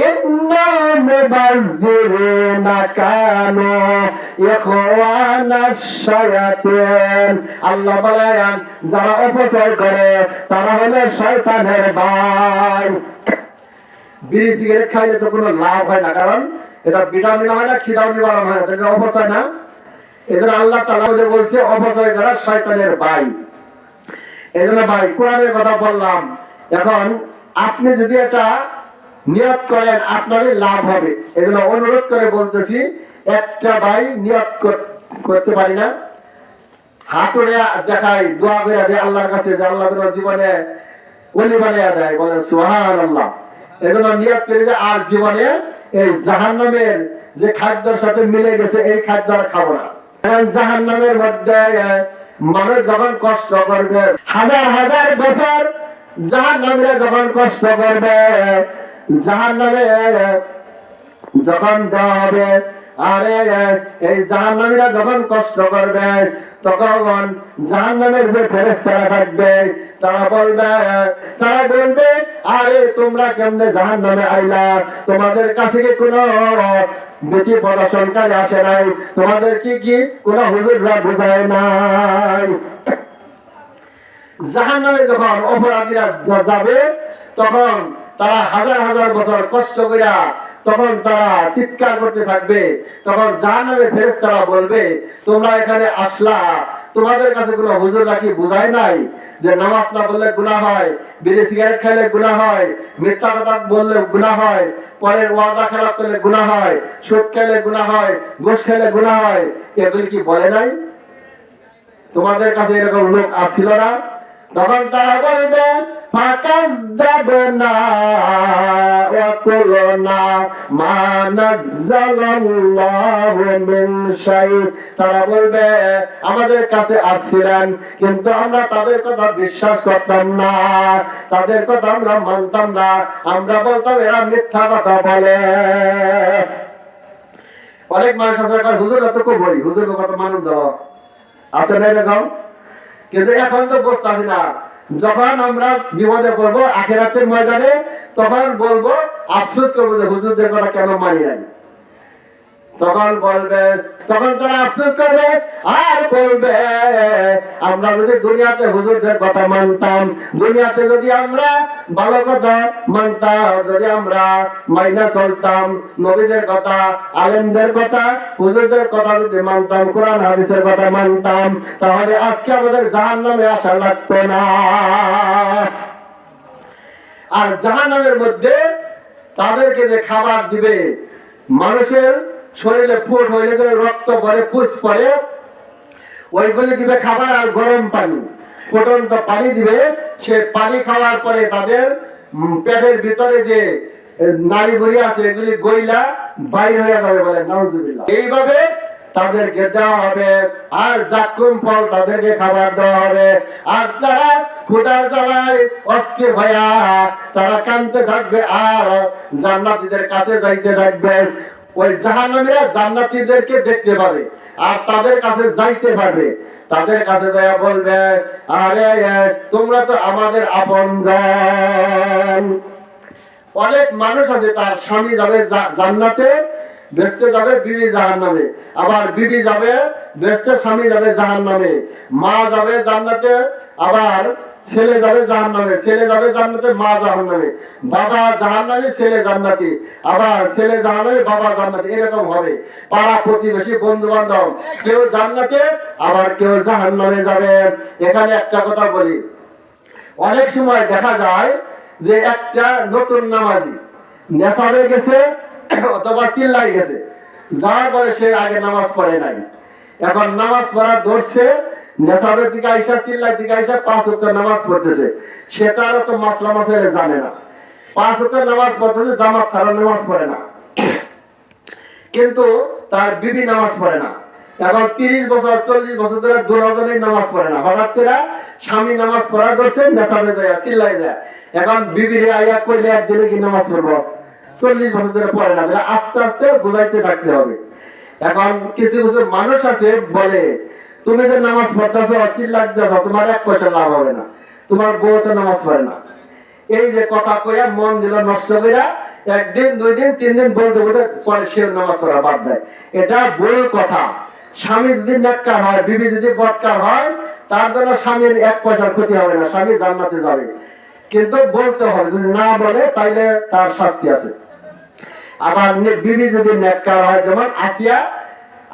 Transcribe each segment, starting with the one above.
ইন্নাল মুবাযযিরিনা কানু ইখওয়ানাশ শায়াতিন। আল্লাহ বলেন যারা অপচয় করে তারা হলো শয়তানের ভাই। বিড়ি সিগারেট খাইলে তো কোনো লাভ হয় না, কারণ এটা ভিটামিন হয় না, খিদাও নিবারণ হয় না, এটা অপচয় না। এজন্য আল্লাহ তাআলা বলছে অপচয় করা শয়তানের ভাই। এজন্য ভাই কোরআনের কথা বললাম, এখন আপনি যদি এটা নিয়ত করেন আপনারই লাভ হবে। এজন্য অনুরোধ করে বলতেছি, একটা ভাই নিয়ত করতে পারি না, হাত উঠে দেখাই, দোয়া করে দেয় আল্লাহর কাছে যে আল্লাহ তোমার জীবনে ওলি বানিয়ে দেয়, বলেন সুবহানাল্লাহ। এজন্য নিয়ত করে যে আর জীবনে এই জাহান্নামের যে খাদ্যের সাথে মিলে গেছে এই খাদ্য আর খাবো না। কারণ জাহান্নামের মধ্যে মানুষ যখন কষ্ট করবে হাজার হাজার বছর, জাহান্নামীরা যখন কষ্ট করবে, জাহান্নামে যখন দেওয়া হবে, আরে এই জাহান্নামীরা যখন কষ্ট করবে তখন জাহান্নামের যে ফেরেশতারা থাকবে তারা বলবে আরে তোমরা কেমনে জাহান্নামে আইলা, তোমাদের কাছে কি কোনো বেটি প্রদর্শনকারী আসে নাই, তোমাদের কি কোনো হুজুররা বুঝায় নাই। জাহান্নামে যখন অপরাধীরা যাবে তখন তারা হাজার হাজার বছর কষ্ট করিয়া তখন তারা চিৎকার করতে থাকবে, তখন জাহান্নামের ফেরেশতারা বলবে তোমরা এখানে আসলা, তোমাদের কাছে কোনো হুজুররা কি বুঝায় নাই যে নামাজ না পড়লে গুনাহ হয়, বিড়ি সিগারেট খেলে গুনাহ হয়, মিথ্যা কথা বললে গুনাহ হয়, পরের ওয়াদা খেলাপ করলে গুনাহ হয়, সুদ খেলে গুনাহ হয়, ঘুষ খেলে গুনাহ হয়, এগুলি কি বলে নাই? তোমাদের কাছে এরকম লোক আসছিল না? তখন তারা বলবে ফাকাযযাবনা ওয়া কুলনা মা নাযালাল্লাহু মিন শাই। তারা বলবে আমাদের কাছে আসছিলেন কিন্তু আমরা তাদের কথা বিশ্বাস করতাম না, তাদের কথা আমরা মানতাম না, আমরা বলতাম এরা মিথ্যা কথা বলে। অনেক মানুষ আছে হুজুর এত কই, হুজুর কথা মানুষ যাওয়া আছে না এরকম, কিন্তু এখন তো বুঝতে পারছি না। যখন আমরা বিপদে পড়বো আখিরাতের ময়দানে তখন বলবো, আফসোস করবো যে হুজুরদের কথা কেন মানি নাই। তখন তারা আফসোস করবে আর বলবে আমরা যদি দুনিয়াতে হুজুরদের কথা মানতাম, দুনিয়াতে যদি আমরা ভালো কথা মানতাম, যদি আমরা মাইনা চলতাম, নবীদের কথা, আলেমদের কথা, হুজুরদের কথা যদি মানতাম, কোরআন হাদিসের কথা মানতাম, তাহলে আজকে আমাদের জাহান্নামে আসা লাগতো না। আর জাহান্নামের মধ্যে তাদেরকে যে খাবার দিবে, মানুষের শরীরে ফুট হইলে যে রক্ত পড়ে, পুষ পড়ে, ওইগুলি দিবে খাবার, আর গরম পানি, ফুটন্ত পানি দিবে। সে পানি খাওয়ার পরে তাদের পেটের ভিতরে যে নাড়ি ভুঁড়ি আছে এগুলি গইলা বাইর হয়ে যাবে, বলে নাউজুবিল্লাহ। এইভাবে তাদেরকে দেওয়া হবে, আর জাকুম ফল তাদেরকে খাবার দেওয়া হবে। আর তারা ক্ষুধার জ্বালায় অস্থির হইয়া তারা কাঁদতে থাকবে আর জান্নাতীদের কাছে যাইতে থাকবে। ওই জাহান্নামীরা জান্নাতীদেরকে দেখতে পাবে আর তাদের কাছে যাইতে পারবে, তাদের কাছে যাইয়া বলবে আরে তোমরা তো আমাদের আপনজন। অনেক মানুষ আছে তার স্বামী যাবে জান্নাতে, বেহেশতে যাবে বিবি জাহান্নামে, আবার বিবি যাবে বেহেশতে, স্বামী যাবে জাহান্নামে, মা যাবে জান্নাতে, আবার ছেলে যাবে জাহান্নামে, ছেলে যাবে জান্নাতে, মা জাহান্নামে, বাবা জাহান্নামে, ছেলে জান্নাতি, আবার ছেলে জাহান্নামে, বাবা জান্নাতি, এরকম হবে। পাড়া প্রতিবেশী বন্ধু বান্ধব কেউ জান্নাতে আবার কেউ জাহান্নামে যাবে। এখানে একটা কথা বলি, অনেক সময় দেখা যায় যে একটা নতুন নামাজি নেশাবে গেছে অথবা চিল্লাই গেছে, যার পরে সে আগে নামাজ পড়ে নাই, এখন নামাজ পড়া ধরছে, নেশাবের দিকে আইসা চিল্লাই দিকে আইসা 5 ওয়াক্ত নামাজ পড়তেছে, সে তার তো মাসলা মাসাইল জানে না, 5 ওয়াক্ত নামাজ পড়তেছে, জামাত ছাড়া নামাজ পড়ে না, কিন্তু তার বিবি নামাজ পড়ে না। এখন 30 বছর 40 বছর ধরে দুজনেই নামাজ পড়ে না, হঠাৎ করে স্বামী নামাজ পড়া ধরছে, নেশাবে যায় চিল্লাই যায়, এখন বিবিরে আইয়া কইলে একদিনে কি নামাজ পড়বো, 40 বছর ধরে পড়ে না, আস্তে আস্তে বুঝাইতে থাকতে হবে। এখন কিছু কিছু মানুষ আছে বলে তুমি যে নামাজ পড়তেছো চিল্লাতে যাও, তোমার 1 পয়সা লাভ হবে না, তোমার বউ তো নামাজ পড়ে না। এই যে কথা কইয়া মন দিল নষ্ট কইরা একদিন 2 দিন 3 দিন বলতে বলতে পরে সে নামাজ পড়া বাদ দেয়। এটা ভুল কথা। স্বামী যদি নেককার হয়, বিবি যদি বদকার হয়, তার জন্য স্বামীর 1 পয়সার ক্ষতি হবে না, স্বামী জান্নাতে যাবে। কিন্তু বলতে হবে, যদি না বলে তাইলে তার শাস্তি আছে। আবার বিবি যদি নেককার হয়, যেমন আসিয়া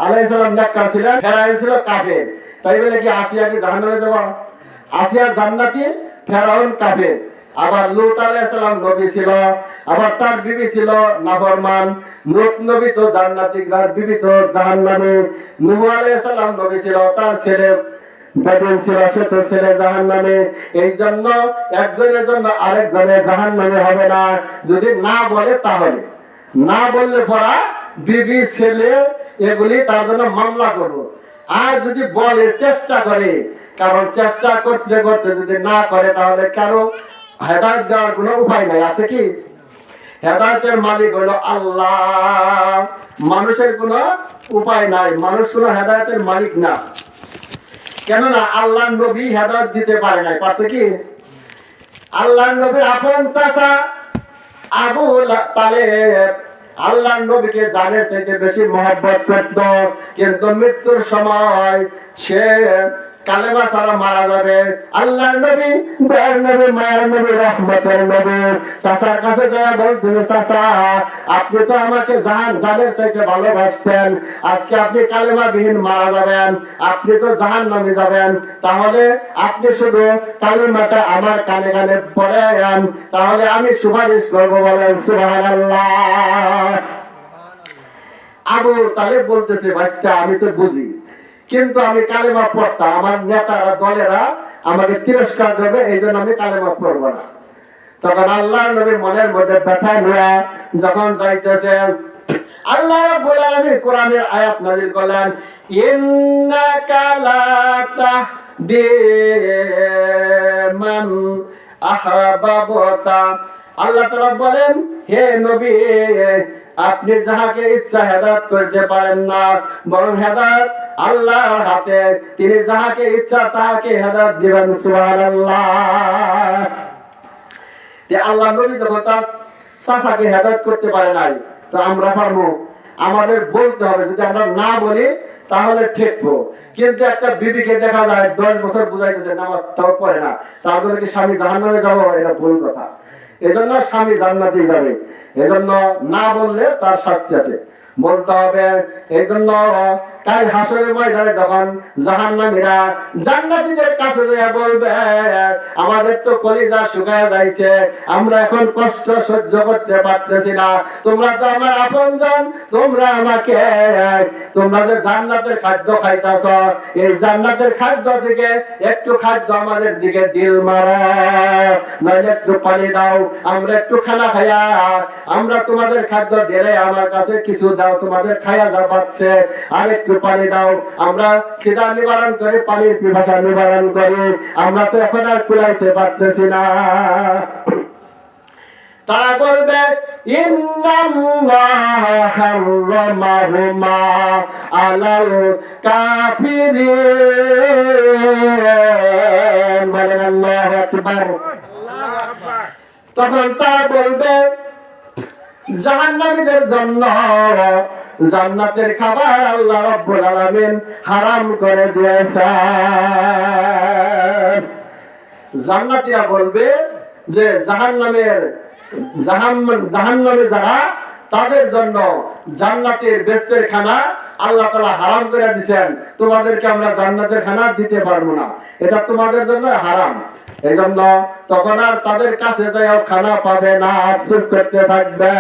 আলাইহিস সালাম নেককার ছিলেন, ফেরাউন ছিল কাফের, তাই বলে কি আসিয়া কি জাহান্নামে যাবে? আসিয়া জান্নাতি, ফেরাউন কাফের। আবার লূত আলাইহিস সালাম নবী ছিল, আবার তার বিবি ছিল নাফরমান। লূত নবী তো জান্নাতি, তার বিবি তো জাহান্নামী। নূহ আলাইহিস সালাম নবী ছিল, তার ছেলে বেদুইন ছিল, সে তো ছেলে জাহান্নামে। এই জন্য একজনের জন্য আরেকজনের জাহান্নামে হবে না, যদি না বলে তাহলে। না বললে পড়া বিবি ছেলে এগুলি তার জন্য মামলা করবো। আর যদি বলে, চেষ্টা করে, কারণ চেষ্টা করতে করতে যদি না করে তাহলে কারো হেদায়েত দেওয়ার কোনো উপায় নাই। আছে কি? হেদায়েতের মালিক হলো আল্লাহ, মানুষের কোনো উপায় নাই, মানুষ কোনো হেদায়েতের মালিক না। কেননা আল্লাহ নবী হেদায়েত দিতে পারে নাই, পারছে কি? আল্লাহ নবীর আপন চাচা আবু তালেব আল্লাহ নবীকে জানের চাইতে বেশি মহব্বত করত, কিন্তু মৃত্যুর সময় সে কালেমা ছাড়া মারা যাবে। আল্লাহ নবী, দয়ার নবী, মায়ের নবী, রহমতের নবী চাচার কাছে যায় বলতে, চাচা আপনি তো আমাকে জানের চাইতে ভালোবাসতেন, আজকে আপনি কালেমা বিহীন মারা যাবেন, আপনি তো জাহান্নামে যাবেন, তাহলে আপনি শুধু কালেমাটা আমার কানে কানে পড়ে আন, তাহলে আমি সুপারিশ করবো। বলেন সুবহানাল্লাহ। আবু তালেব বলতেছে, ভাইস্তা আমি তো বুঝি, কিন্তু আমি কালেমা পড়তাম, আমার নেতারা দলেরা আমাকে তিরস্কার করবে, এই জন্য আমি কালেমা পড়বো না। তখন আল্লাহ নবীর মনের মধ্যে ব্যথা নিয়ে যখন যাইতেছেন, আল্লাহ রাব্বুল আলামিন কোরআনের আয়াত নাযিল করলেন, ইন্নাকা লা তাহদি মান আহবাবতা। আল্লাহ তাআলা বলেন, হে নবী আপনি যাহাকে ইচ্ছা হেদায়েত করতে পারেন না, বরং হেদায়েত আল্লাহর হাতে, তিনি যাহাকে ইচ্ছা তাহাকে হেদায়েত দিবেন। সুবহানাল্লাহ। আল্লাহ নবী যখন তার চাচাকে হেদায়েত করতে পারে নাই, তো আমরা পারবো? আমাদের বলতে হবে, যদি আমরা না বলি তাহলে ঠেকবো। কিন্তু একটা বিবিকে দেখা যায় 10 বছর বুঝাইতেছে, নামাজ তাও পড়ে না, তাহলে কি স্বামী জাহান্নামে যাবো? এটা ভুল কথা। এজন্য স্বামী জান্নাতে যাবে, এজন্য না বললে তার শাস্তি আছে, বলতে হবে। এই জন্য কাল হাসরের ময়দানে যখন জাহান্নামীরা জান্নাতীদের কাছে গিয়ে বলবে, আমাদের তো কলিজা শুকায় যাইছে, আমরা এখন কষ্ট সহ্য করতে পারতেছি না, তোমরা তো আমার আপনজন, তোমরা আমাকে, তোমরা যে জান্নাতের খাদ্য খাইতাছ, এই জান্নাতের খাদ্য থেকে একটু খাদ্য আমাদের দিকে ডিল মারো, নইলে একটু পানি দাও, আমরা একটু খানা খাইয়া, আমরা তোমাদের খাদ্য ঢেলে আমার কাছে কিছু দাও, তোমাদের খায়া যা পাচ্ছে, আর একটু পানি দাও, আমরা খিদা নিবারণ করি, পানির পিপাসা নিবারণ করি, আমরা তো এখন আর কুলাইতে পারতেছি না। তারা বলবে, ইন্নাল্লাহা হারামাহুমা আলাল কাফিরিন। বলেন আল্লাহু আকবার। তখন তারা বলবে, জাহান্নামীদের জন্য জান্নাতের খাবার আল্লাহ রাব্বুল আলামিন হারাম করে দিয়েছেন। জান্নাতীরা বলবে যে জাহান্নামে যারা, তাদের জন্য জান্নাতের বেহেশতের খানা আল্লাহ তাআলা হারাম করে দিয়েছেন, তোমাদেরকে আমরা জান্নাতের খানা দিতে পারবো না, এটা তোমাদের জন্য হারাম। এই জন্য তখন আর তাদের কাছে যাও খানা পাবে না, আফসোস করতে থাকবে।